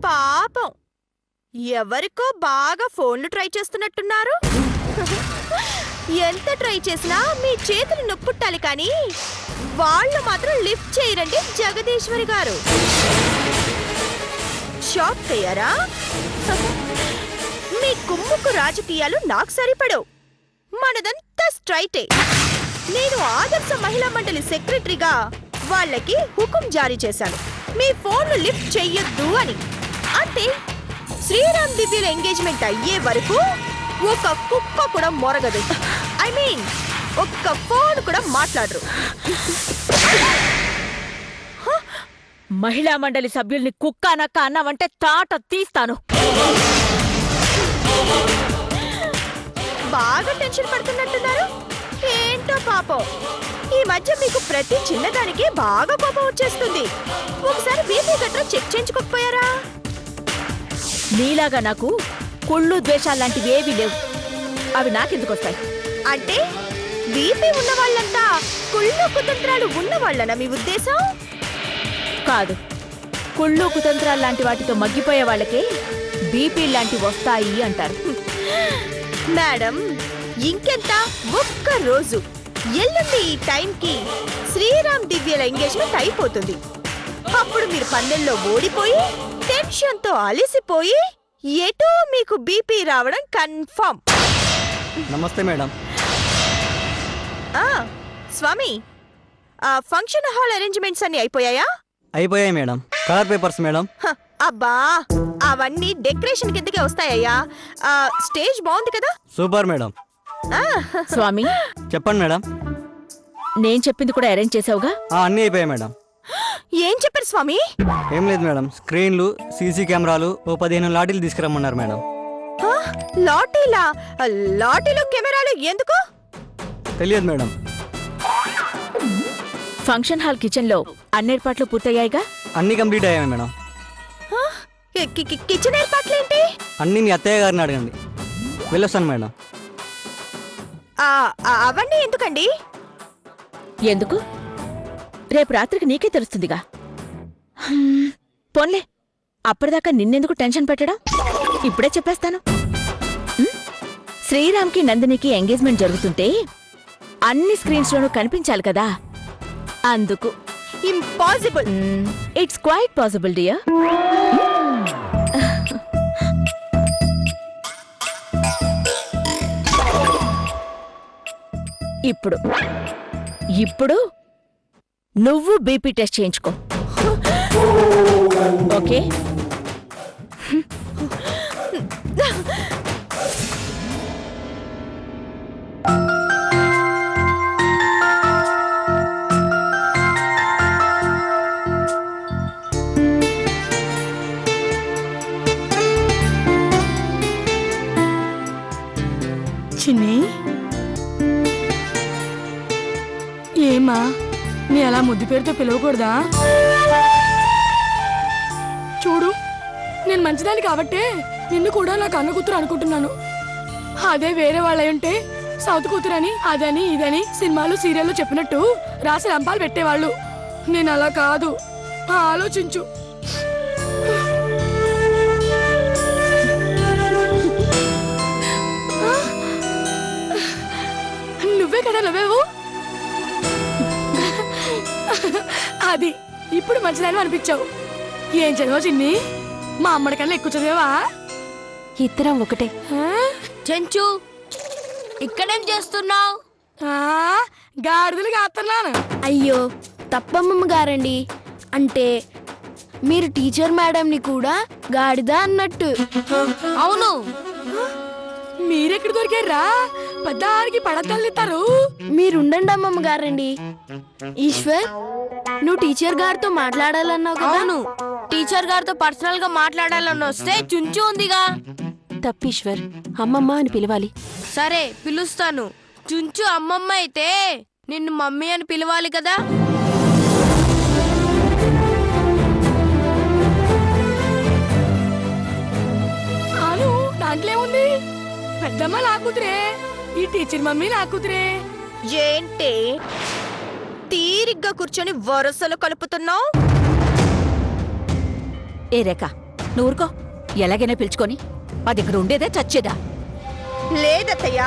పాపం ఎవరికో బాగా ఫోన్లు ట్రై చేస్తున్నట్టున్నారు. ఎంత ట్రై చేసినా మీ చేతులు నొప్పుట్టాలి కానీ వాళ్ళు మాత్రం లిఫ్ట్ చేయరండి జగదీశ్వరి గారు. షాక్ అయ్యారా? మీ కుమ్ముకు రాజకీయాలు నాకు సరిపడవు. మనదంతా స్ట్రైటే. నేను ఆదర్శ మహిళా మండలి సెక్రటరీగా వాళ్ళకి హుకుం జారీ చేశాను, మీ ఫోన్లు లిఫ్ట్ చెయ్యొద్దు అని. అంటే శ్రీరామ్ దివ్యల ఎంగేజ్మెంట్ అయ్యే వరకు ఒక కుక్క కూడా మొరగదు. ఐ మీన్ ఒక్క ఫోన్ కూడా మాట్లాడరు. మహిళా మండలి సభ్యుల్ని కుక్క నక్క అన్నావంటే తాట తీస్తాను. బాగా టెన్షన్ పడుతున్నట్టున్నారు. ఏంటో పాపం, ఈ మధ్య మీకు ప్రతి చిన్నదానికి బాగా కోపం వచ్చేస్తుంది. ఒకసారి బీపీ గట్రా చెక్ చేయించుకోకపోయారా? నీలాగా నాకు కుళ్ళు ద్వేషాలాంటివి ఏవీ లేవు. అవి నాకెందుకు వస్తాయి? అంటే బీపీ ఉన్న వాళ్ళంతా కుళ్ళు కుతంత్రాలు ఉన్న వాళ్ళనా మీ ఉద్దేశం? కాదు, కుళ్ళు కుతంత్రాలు లాంటి వాటితో మగ్గిపోయే వాళ్ళకే బీపీ లాంటివి వస్తాయి అంటారు. మేడం, ఇంకెంత ఒక్క రోజు ఎల్లుండి ఈ టైంకి శ్రీరామ్ దివ్యల ఎంగేజ్మెంట్ అయిపోతుంది. అప్పుడు మీరు పందెంలో ఓడిపోయి టెన్షన్తో అలిసిపోయి ఎటో మీకు బీపీ రావడం కన్ఫర్మ్. నమస్తే మేడం. స్వామి, ఫంక్షన్ హాల్ అరేంజ్మెంట్స్ అన్ని అయిపోయాయా? అయిపోయాయి మేడం. Colour papers madam. అబ్బా, అవన్నీ డెకరేషన్ కిందకే వస్తాయ్యా. స్టేజ్ బాగుంది కదా? Super madam. స్వామి, చెప్పండి మేడం. నేను చెప్పింది కూడా అరేంజ్ చేసావుగా? అన్నీ అయిపోయాయి మేడం. ఏం చెప్పారు స్వామి? ఏం లేదు మేడం, స్క్రీన్లు, సీసీ కెమెరాలు, ఓ 15 లాటీలు తీసుకురమ్మన్నారు మేడం. లాటీలా? లాటీలు కెమెరాలు ఎందుకు? తెలియదు మేడం. ఫంక్షన్ హాల్ కిచెన్ లో అన్ని ఏర్పాట్లు పూర్తయ్యాయిగా? అన్నీ కంప్లీట్ అయ్యాయి మేడం. కిచెన్ ఏర్పాట్లేంటి? అన్నీ మీ అత్తయ్య గారిని అడగండి. వెళ్ళొస్తాను మేడం. అవన్నీ ఎందుకండి? ఎందుకు? రేపు రాత్రికి నీకే తెలుస్తుందిగా. పోన్లే, అప్పటిదాకా నిన్నెందుకు టెన్షన్ పెట్టడం? ఇప్పుడే చెప్పేస్తాను. శ్రీరామ్కి నందినికి ఎంగేజ్మెంట్ జరుగుతుంటే అన్ని స్క్రీన్స్లోనూ కనిపించాలి కదా, అందుకు. Impossible. It's quite possible dear. ఇప్పుడు నువ్వు బీపీ టెస్ట్ చేయించుకో, ఓకే? చిన్ని, ఏమా నీ అలా ముద్దు పేరుతో పిలవకూడదా? చూడు, నేను మంచిదాన్ని కాబట్టే నిన్ను కూడా నాకు అన్న కూతురు అనుకుంటున్నాను. అదే వేరే వాళ్ళయుంటే సౌత్ కూతురని అదని ఇదని సినిమాలు సీరియల్లో చెప్పినట్టు రాసి రంపాలు పెట్టేవాళ్ళు. నేను అలా కాదు, ఆలోచించు. నువ్వే కదా నవ్వేవు. అది ఇప్పుడు మంచిదాన్ని అనిపించావు. ఏం చదివావు చిన్ని? మా అమ్మడి కన్నా ఎక్కువ చదివావా? ఇద్దరం ఒకటే. చెంచు, ఇక్కడేం చేస్తున్నావు? గాడిదలు కాస్తున్నాను. అయ్యో తప్పమ్మమ్మ గారండి, అంటే మీరు టీచర్ మేడంని కూడా గాడిద అన్నట్టు. అవును. మీరెక్కడ దొరికారా? పెద్దారికి పడతల్లిస్తారు. మీరుండండి అమ్మమ్మ గారండి. ఈశ్వర్, నువ్వు టీచర్ గారితో మాట్లాడాలన్నావు కదా? అవును, టీచర్ గారితో పర్సనల్ గా మాట్లాడాలని వస్తే చుంచు ఉందిగా. తప్పీశ్వర్, అమ్మమ్మ అని పిలవాలి. సరే పిలుస్తాను. చుంచు అమ్మమ్మ అయితే నిన్ను మమ్మీ అని పిలవాలి కదా. దాంట్లో ఏముంది? పెద్దమ్మ నా కూతురే. ఈ టీచర్ మమ్మీ నా కూతురే. ఏంటే తీరిగ్గా కూర్చొని వరసలు కలుపుతున్నావు? ఏ రేఖ నూరుకో, ఎలాగైనా పిలుచుకొని అది ఇక్కడ ఉండేదే చచ్చేదా? లేదత్తయ్యా,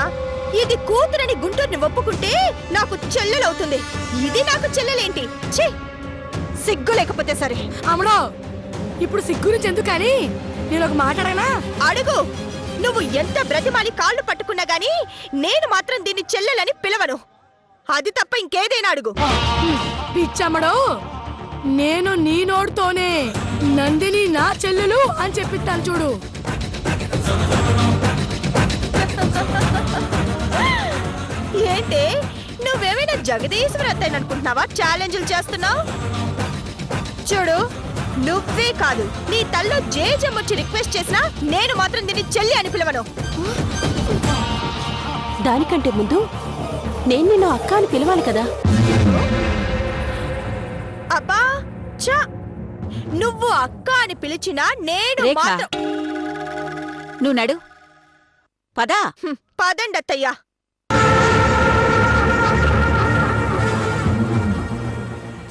ఇది కూతురని గుంటూరుని ఒప్పుకుంటే నాకు చెల్లెలవుతుంది. ఇది నాకు చెల్లెలేంటి? ఛీ, సిగ్గు లేకపోతే సరే. అమ్మడో ఇప్పుడు సిగ్గు నుంచి ఎందుకు కానీ నేను ఒక మాట అడగనా? అడుగు. నువ్వు ఎంత బ్రతిమాలి కాళ్ళు పట్టుకున్నా గానీ నేను మాత్రం దీన్ని చెల్లెలని పిలవను. అది తప్ప ఇంకేదైనా అడుగు. పిచ్చమ్మడో, నేను నీ నోడుతోనే నందిని నా చెల్లెలు అని చెప్పిస్తాను చూడు. ఏంటి నువ్వేమైనా జగదీశ్వర అత్తయ్యని అనుకుంటున్నావా? ఛాలెంజ్లు చేస్తున్నావు చూడు. నువ్వే కాదు, నీ తల్లో జేజం వచ్చి రిక్వెస్ట్ చేసినా నేను మాత్రం దీన్ని చెల్లి అని పిలవను. దానికంటే ముందు నేను నిన్ను అక్క అని పిలవాలి కదా. అబ్బా చా, నువ్వు అక్క అని పిలిచినా నేను రేఖ. మాత్రం నువ్వు నడు పదా. పదండి అత్తయ్యా.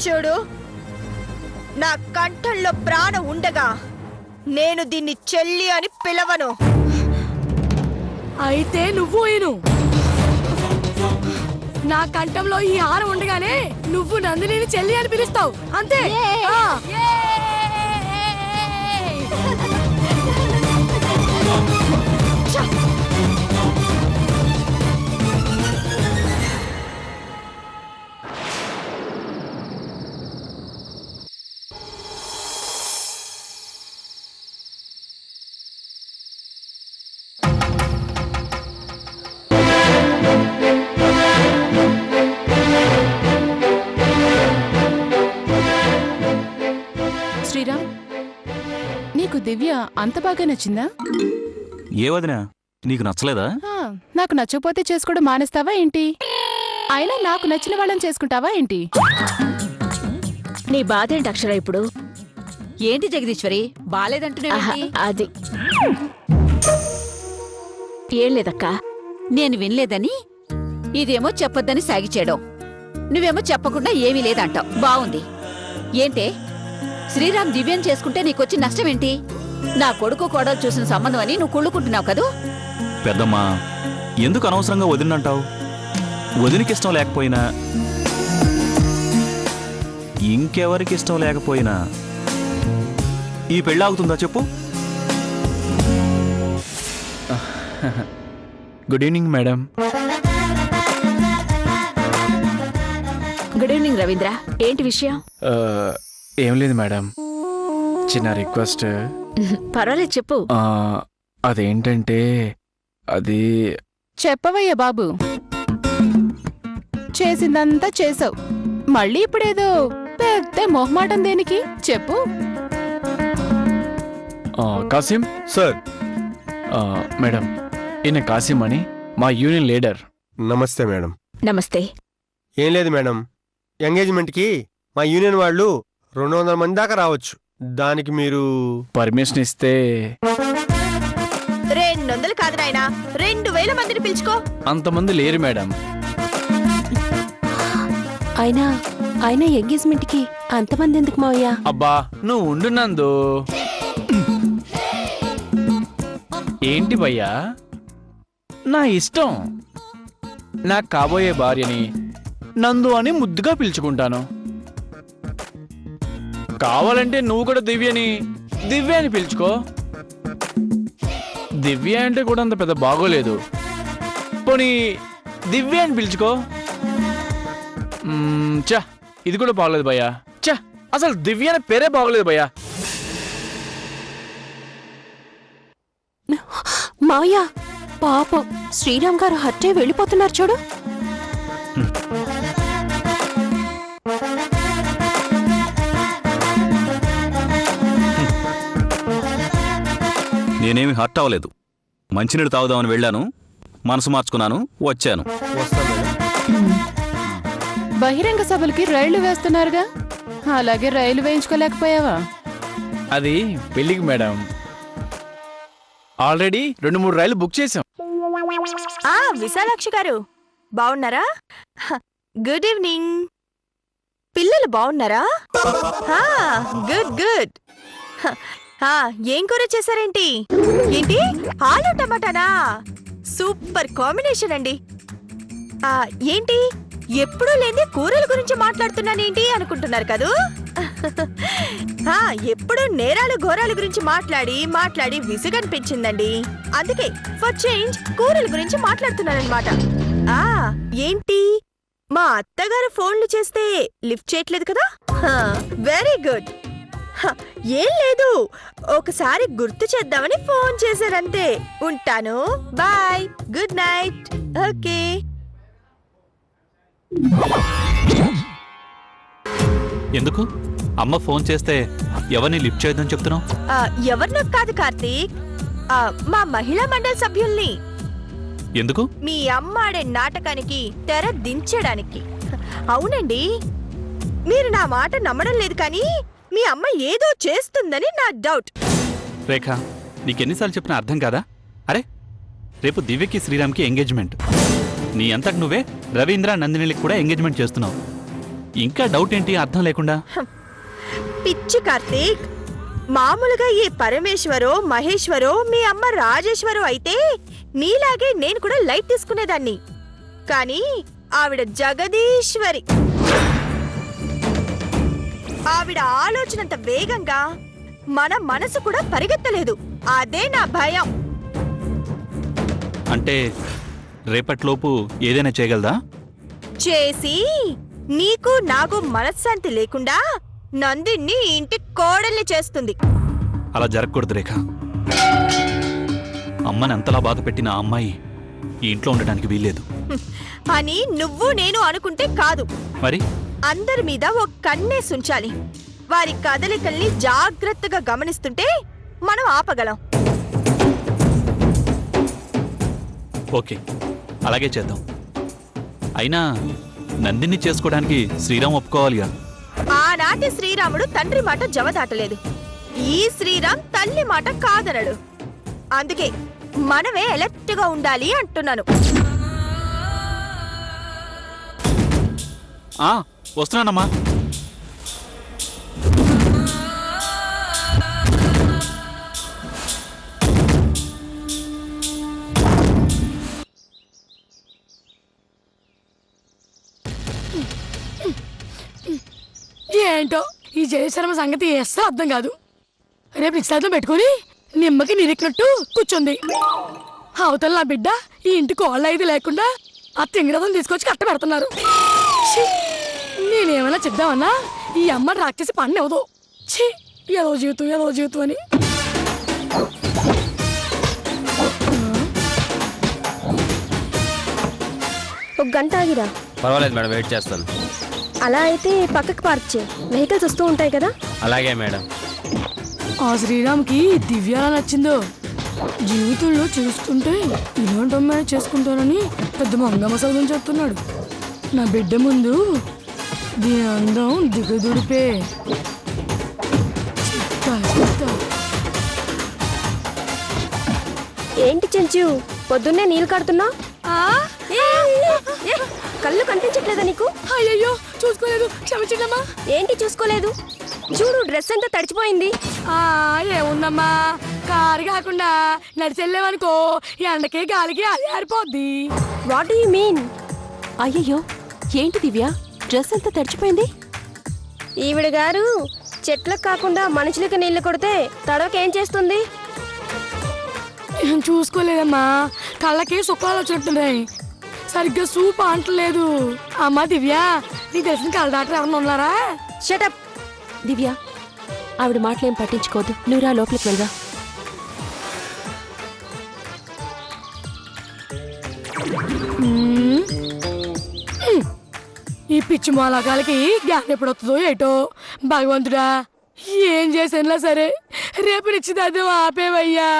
చూడు, నా కంఠంలో ప్రాణం ఉండగా నేను దీన్ని చెల్లి అని పిలవను. అయితే నువ్వు ఈను. నా కంఠంలో ఈ హారం ఉండగానే నువ్వు నందినిని చెల్లి అని పిలుస్తావు అంతే. ఆ. శ్రీరామ్, నీకు దివ్య అంత బాగా నచ్చిందా? ఏ వదినా, నీకు నచ్చలేదా? నాకు నచ్చకపోతే చేసుకోవడం మానేస్తావా ఏంటి? అయినా నాకు నచ్చిన వాళ్ళని చేసుకుంటావా ఏంటి? నీ బాధ ఏంటి అక్షర ఇప్పుడు? ఏంటి జగదీశ్వరి బాలేదంటున్నావేంటి? అది ఏం లేదక్క, నేను వినలేదని ఇదేమో చెప్పొద్దని సాగిచేయడం, నువ్వేమో చెప్పకుండా ఏమీ లేదంటావు. బావుంది. ఏంటే శ్రీరామ్ దివ్యం చేసుకుంటే నీకొచ్చి నష్టమేంటి? నా కొడుకు కోడలు చూసిన సంబంధం అని నువ్వు కుళ్ళుకుంటున్నావు కదూ. పెద్దమ్మా, ఎందుకు అనవసరంగా వదినంటావు? వదినకిష్టం లేకపోయినా, ఇంకెవరికి ఇష్టం లేకపోయినా ఈ పెళ్ళి ఆగుతుందా చెప్పు? Good evening madam. Good evening Ravindra, ఏంటి విషయం? ఏం లేదు మేడం, చిన్న రిక్వెస్ట్. పర్వాలేదు చెప్పు. అదేంటంటే అది చెప్పవయ్యా బాబు, చేసిందంతా చేసావు, మళ్ళీ ఇప్పుడేదో పెద్ద మొహమాటం దేనికి? చెప్పు. కాసిం సార్. మేడం, ఈయన కాసిం అని మా యూనియన్ లీడర్. నమస్తే మేడం. నమస్తే. ఏం లేదు మేడం, ఎంగేజ్మెంట్కి మా యూనియన్ వాళ్ళు 200 మంది దాకా రావచ్చు. దానికి మీరు పర్మిషన్ ఇస్తే. 200 కాదు నాయనా, 2000 మందిని పిలుచుకో. అంతమంది లేరు మేడం. అయినా ఎంగేజ్మెంట్ కి అంతమంది ఎందుకు మావయ్యా? అబ్బా నువ్వు ఉండు నందు. ఏంటి భయ్యా, నా ఇష్టం. నాకు కాబోయే భార్యని నందు అని ముద్దుగా పిలుచుకుంటాను. కావాలంటే నువ్వు కూడా దివ్య అని పిలుచుకో. దివ్య అంటే కూడా అంత పెద్ద బాగోలేదు, పోనీ దివ్య అని పిలుచుకో. చా, ఇది కూడా బాగలేదు భయ్యా. చా, అసలు దివ్య అనే పేరే బాగలేదు భయ్యా. మావయ్య పాపం శ్రీరామ్ గారు హత్య వెళ్ళిపోతున్నారు చూడు. నేనేమి హర్ట్ అవ్వలేదు. మంచినీళ్ళు తాగుదామని వెళ్ళాను, మనసు మార్చుకున్నాను, వచ్చాను. వస్తాం మేడం. బహిరంగ సభలకి రైళ్లు వేస్తున్నారుగా, అలాగే రైలు వేయించుకోలేకపోయావా? అది పెళ్ళికి మేడం, ఆల్రెడీ 2-3 రైళ్లు బుక్ చేశాం. విశాలాక్షి గారు బాగున్నారా? Good evening. పిల్లలు బాగున్నారా? Good good. ఏం కూర చేశారేంటి? ఏంటి ఆలు టమాటానా? సూపర్ కాంబినేషన్ అండి. ఏంటి ఎప్పుడూ లేని కూరల గురించి మాట్లాడుతున్నానేంటి అనుకుంటున్నారు కదూ? ఎప్పుడు నేరాలు ఘోరాల గురించి మాట్లాడి విసుగనిపించిందండి. అందుకే ఫర్ చేంజ్ కూరల గురించి మాట్లాడుతున్నానన్నమాట. ఏంటి మా అత్తగారు ఫోన్లు చేస్తే లిఫ్ట్ చేయట్లేదు కదా? Very good. ఏం లేదు, ఒకసారి గుర్తు చేద్దామని ఫోన్ చేశారంతే. ఉంటాను, బాయ్, గుడ్ నైట్. ఓకే. ఎందుకు అమ్మ ఫోన్ చేస్తే ఎవరిని లిఫ్ట్ చేయొద్దని చెప్తున్నావు? ఎవరినో కాదు కార్తీక్, మా మహిళా మండలి సభ్యుల్ని. ఎందుకు? మీ అమ్మ ఆడే నాటకానికి తెర దించడానికి. అవునండి, మీరు నా మాట నమ్మడం లేదు కానీ మీ అమ్మ ఏదో చేస్తుందని నా డౌట్. రేఖ, నీకెన్నిసార్లు చెప్పినా అర్థం కాదా? అరే, రేపు దివ్యకి శ్రీరామ్కి ఎంగేజ్మెంట్. నీ అంతకు నువ్వే రవీంద్ర నందినికి కూడా ఎంగేజ్మెంట్ చేస్తున్నావు. ఇంకా డౌట్ ఏంటి అర్థం లేకుండా? పిచ్చి కార్తీక్, మామూలుగా ఈ పరమేశ్వరో మహేశ్వరో మీ అమ్మ రాజేశ్వరో అయితే నీలాగే నేను కూడా లైట్ తీసుకునేదాన్ని. కానీ ఆవిడ జగదీశ్వరి. ఆవిడ ఆలోచనంత వేగంగా మన మనసు కూడా పరిగెత్తలేదు. అదే నా భయం. అంటే రేపట్లోపు ఏదైనా చేయగలదా? చేసి నీకు నాకు మనశ్శాంతి లేకుండా నందిని ఇంటి కోడల్ని చేస్తుంది. అలా జరగకూడదు రేఖ. అమ్మని అంతలా బాధ పెట్టిన ఆ అమ్మాయి ఈ ఇంట్లో ఉండడానికి వీల్లేదు అని నువ్వు నేను అనుకుంటే కాదు. మరి అందరి మీద ఒక కన్నేసుంచాలి. వారి కదలికల్ని జాగ్రత్తగా గమనిస్తుంటే మనం ఆపగలం. ఓకే, అలాగే చేద్దాం. అయినా నందిని చేసుకోవడానికి శ్రీరామ్ ఒప్పుకోవాలిగా. ఆనాటి శ్రీరాముడు తండ్రి మాట జవదాటలేదు. ఈ శ్రీరామ్ తల్లి మాట కాదనడు. అందుకే మనమే ఎలర్ట్ గా ఉండాలి అంటున్నాను. వస్తున్నానమ్మా. ఏంటో ఈ జయశర్మ సంగతి అస్సలు అర్థం కాదు. రేపు నిశ్చితార్థం పెట్టుకుని నిమ్మకి నిరికినట్టు కూర్చుంది. అవతల నా బిడ్డ ఈ ఇంటి కోళ్ళ ఇది లేకుండా ఆ తింగరదం తీసుకొచ్చి కట్ట పెడుతున్నారు. నేనేమైనా చెప్దామన్నా ఈ అమ్మ రాక్షసి పని అవదు. ఛీ, ఏదో జీవితం అని. ఒక గంట ఆగిరా. పర్వాలేదు మేడం, వెయిట్ చేస్తాను. అలా అయితే పక్కకి పార్క్ చేయి, వెహికల్స్ వస్తూ ఉంటాయి కదా. అలాగే మేడం. ఆ శ్రీరామ్కి దివ్య ఎలా నచ్చిందో. జీవితంలో చూస్తుంటే ఇలాంటి అమ్మాయి చేసుకుంటానని పెద్ద మంగమ్మ సౌదం చెప్తున్నాడు. నా బిడ్డ ముందు దీని అందం దిగదుడిపే. ఏంటి చెంచు, పొద్దున్నే నీళ్ళు కడుతున్నా? కళ్ళు కనిపించట్లేదా నీకు? అయ్యయ్యో, చూసుకోలేదు, క్షమించమ్మా. ఏంటి చూసుకోలేదు? చూడు, డ్రెస్ అంతా తడిచిపోయింది. ఏముందమ్మా, కారు కాకుండా నడిచెళ్ళామనుకో ఎండకి గాలికి అది ఆరిపోద్ది. What do you mean? అయ్యయ్యో, ఏంటి దివ్య, డ్రెస్ అంతా తడిచిపోయింది? ఈవిడ గారు చెట్లకు కాకుండా మనుషులకి నీళ్లు కొడితే తడవకేం చేస్తుంది? చూసుకోలేదమ్మా, కళ్ళకి సుఖాలు వచ్చినట్టున్నాయి. సరిగ్గా సూప్ అంటలేదు. అమ్మా దివ్య, నీకు తెలిసిన కళ్ళ డాక్టర్ ఎవరన్నా ఉన్నారా? షటప్. దివ్య, ఆవిడ మాటలేం పట్టించుకోదు, నువ్వు రా లోపలికి వెళ్ళరా. ఈ పిచ్చి మొలకాలకి జ్ఞానం ఎప్పుడు వస్తుందో ఏటో. భగవంతుడా, ఏం చేసానులా సరే, రేపు నిశ్చితార్థం ఆపేవయ్యా.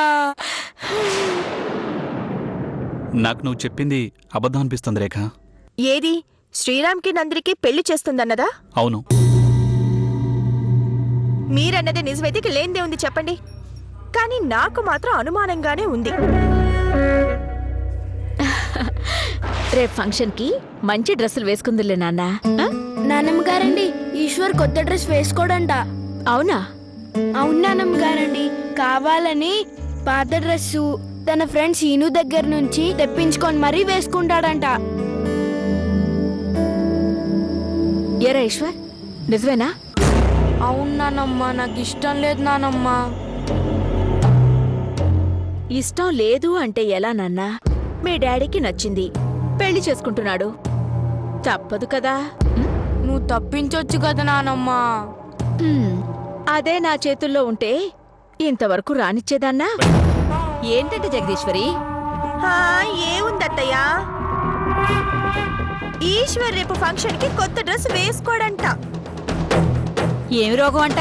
నాకు నువ్వు చెప్పింది అబద్ధం అనిపిస్తుంది రేఖ. ఏది శ్రీరామ్కి నందినికి పెళ్లి చేస్తుందన్నదా? అవును. మీరన్నదే నిజమైతే ఇక లేనిదే ఉంది చెప్పండి. కానీ నాకు మాత్రం అనుమానంగానే ఉంది. రేపు ఫంక్షన్కి మంచి డ్రెస్సులు వేసుకుందిలే నాన్న. ఆ? నానమ్మ గారండి, ఈశ్వర్ కొత్త డ్రెస్ వేసుకోడంట. అవునా? అవును నానమ్మ గారండి, కావాలని పాత డ్రెస్సు తన ఫ్రెండ్ సీను దగ్గర నుంచి తెప్పించుకొని మరీ వేసుకుంటాడంట. ఏరా ఈశ్వర్, నిజమేనా? అవును నానమ్మ, నాకు ఇష్టం లేదు నానమ్మ. ఇష్టం లేదు అంటే ఎలా నాన్నా? మీ డాడీకి నచ్చింది, పెళ్లి చేసుకుంటున్నాడు, తప్పదు కదా. నువ్వు తప్పించొచ్చు కదా నానమ్మ. హ్మ్, అదే నా చేతుల్లో ఉంటే ఇంతవరకు రానిచ్చేదాన్నా? ఏంటంటే జగదీశ్వరి? ఏముందత్తయ్యా, ఈశ్వర్ రేపు ఫంక్షన్ కి కొత్త డ్రెస్ వేసుకోడంట. ఏమి రోగం అంట?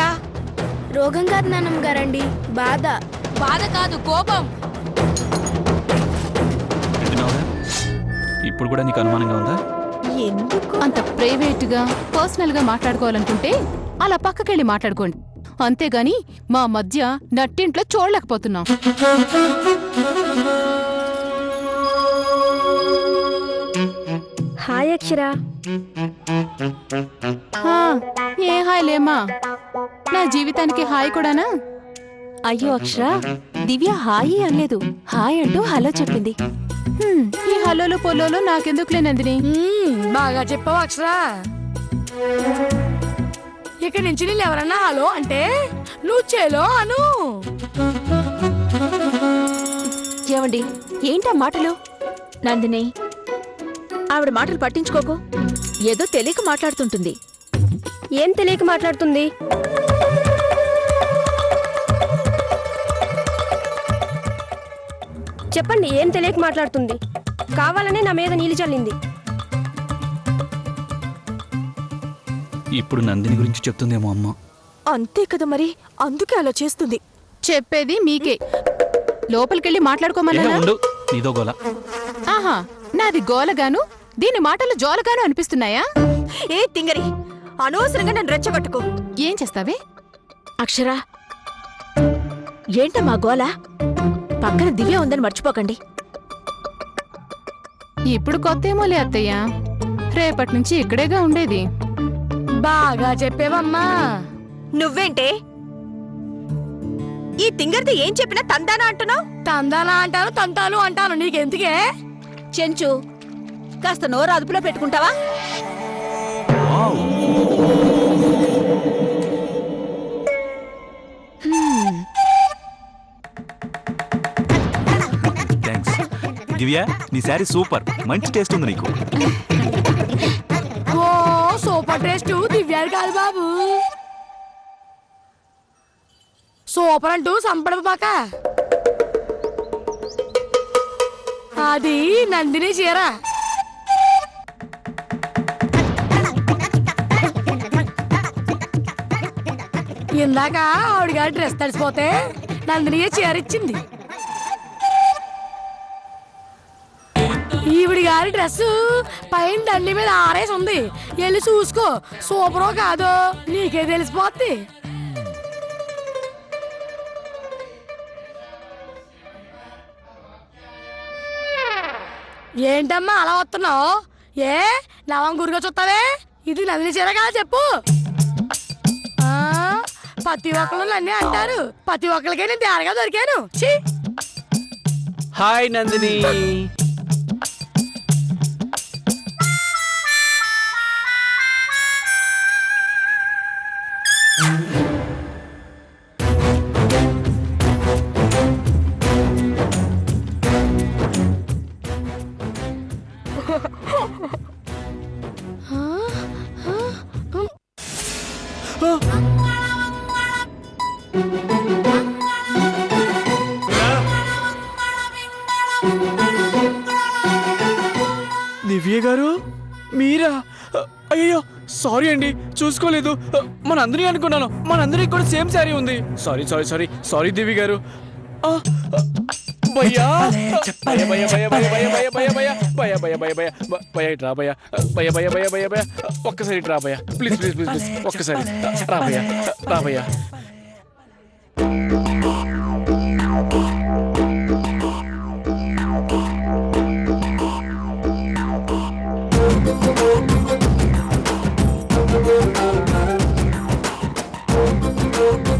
రోగం కాదు నానమ్మ గారండి, బాధ. బాధ కాదు, కోపం. వింటున్నావుగా? ఇప్పుడు కూడా నీకు అనుమానంగా ఉందా? ఎందుకు? అంత ప్రైవేట్ గా పర్సనల్ గా మాట్లాడుకోవాలనుకుంటే అలా పక్కకెళ్ళి మాట్లాడుకోండి, అంతేగాని మా మధ్య నట్టింట్లో చూడలేకపోతున్నాం. హాయ్ అక్షర. హా, ఏ హాయ్ లేమ్మా, నా జీవితానికి హాయ్ కూడానా? అయ్యో అక్షర, దివ్య హాయి అనలేదు, హాయ్ అంటూ హలో చెప్పింది. ఈ హలోలు పొల్లోలు నాకెందుకులే నందిని. బాగా చెప్పావు అక్షర. ఇక నుంచి నేను ఎవరన్నా హలో అంటే నువ్వు చేలో అను. ఏమండి, ఏంటా మాటలు? నందిని, ఆవిడ మాటలు పట్టించుకోకు, ఏదో తెలియక మాట్లాడుతుంటుంది. ఏం తెలియక మాట్లాడుతుంది? చెప్పండి, ఏం తెలియక మాట్లాడుతుంది? కావాలనే నా మీద నీళ్ళు చల్లింది. ఇప్పుడు నందిని గురించి చెప్తుందేమో అమ్మ. అంతే కదా మరి, అందుకే అలా చేస్తుంది. చెప్పేది మీకే, లోపలికెళ్ళి ఏ మాట్లాడుకోమన్నా? ఉండు, నీదో గోల. ఆహా, నాది గోలగాను దీని మాటలు జోలగాను అనిపిస్తున్నాయా? ఏ తింగరి, అనవసరంగా నన్ను రెచ్చగొట్టుకో. ఏం చేస్తావే? అక్షరా, ఏంటమ్మా గోల? పక్కన దివ్య ఉందని మర్చిపోకండి. ఇప్పుడు కొత్తేమోలే అత్తయ్య, రేపటి నుంచి ఇక్కడేగా ఉండేది. బాగా చెప్పేవమ్మా. నువ్వేంటే ఈ తింగరితో ఏం చెప్పినా తందానా అంటున్నావు? తందానా అంటాను, తంతాలు అంటాను, నీకెందుకే? చెంచు, కాస్త నోరు అదుపులో పెట్టుకుంటావా? థ్యాంక్స్ దివ్య, నీ శారీ సూపర్, మంచి టేస్ట్ ఉంది నీకు. ఓ సూపర్ టేస్ట్ దివ్యాడు కాదు బాబు, సూపర్ అంటూ సంపడపాక. అది నందిని చీర. ఇందాక ఆవిడ గారి డ్రెస్ తడిసిపోతే నందినియే చీర ఇచ్చింది. ఈవిడి గారి డ్రెస్ పైన దండి మీద ఆరేసి ఉంది, వెళ్ళి చూసుకో, సూపరో కాదో నీకే తెలిసిపోద్ది. ఏంటమ్మా అలా వస్తున్నావు? ఏ లవం గురిగా చూస్తావే? ఇది నందిని చీర కాదు చెప్పు. ప్రతి ఒక్కరు నన్నే అంటారు, ప్రతి ఒక్కరికే నేను తేరగా దొరికాను. హాయ్ నందిని. దివ్య గారు మీరా? అయ్యో సారీ అండి, చూసుకోలేదు. మనందరి అనుకున్నాను, మనందరికి కూడా సేమ్ శారీ ఉంది. సారీ సారీ సారీ సారీ దివ్య గారు. భయ్యా భయ భయ భయ భయ భయ భయ భయ భయ భయ భయ భయ భయ ఇట్రా భయ భయ భయ భయ భయ భయ ఒక్కసారి ఇట్రా భయ, ప్లీజ్ ప్లీజ్ ప్లీజ్ ప్లీజ్ ఒక్కసారి రా భయ, రా భయ. ఆ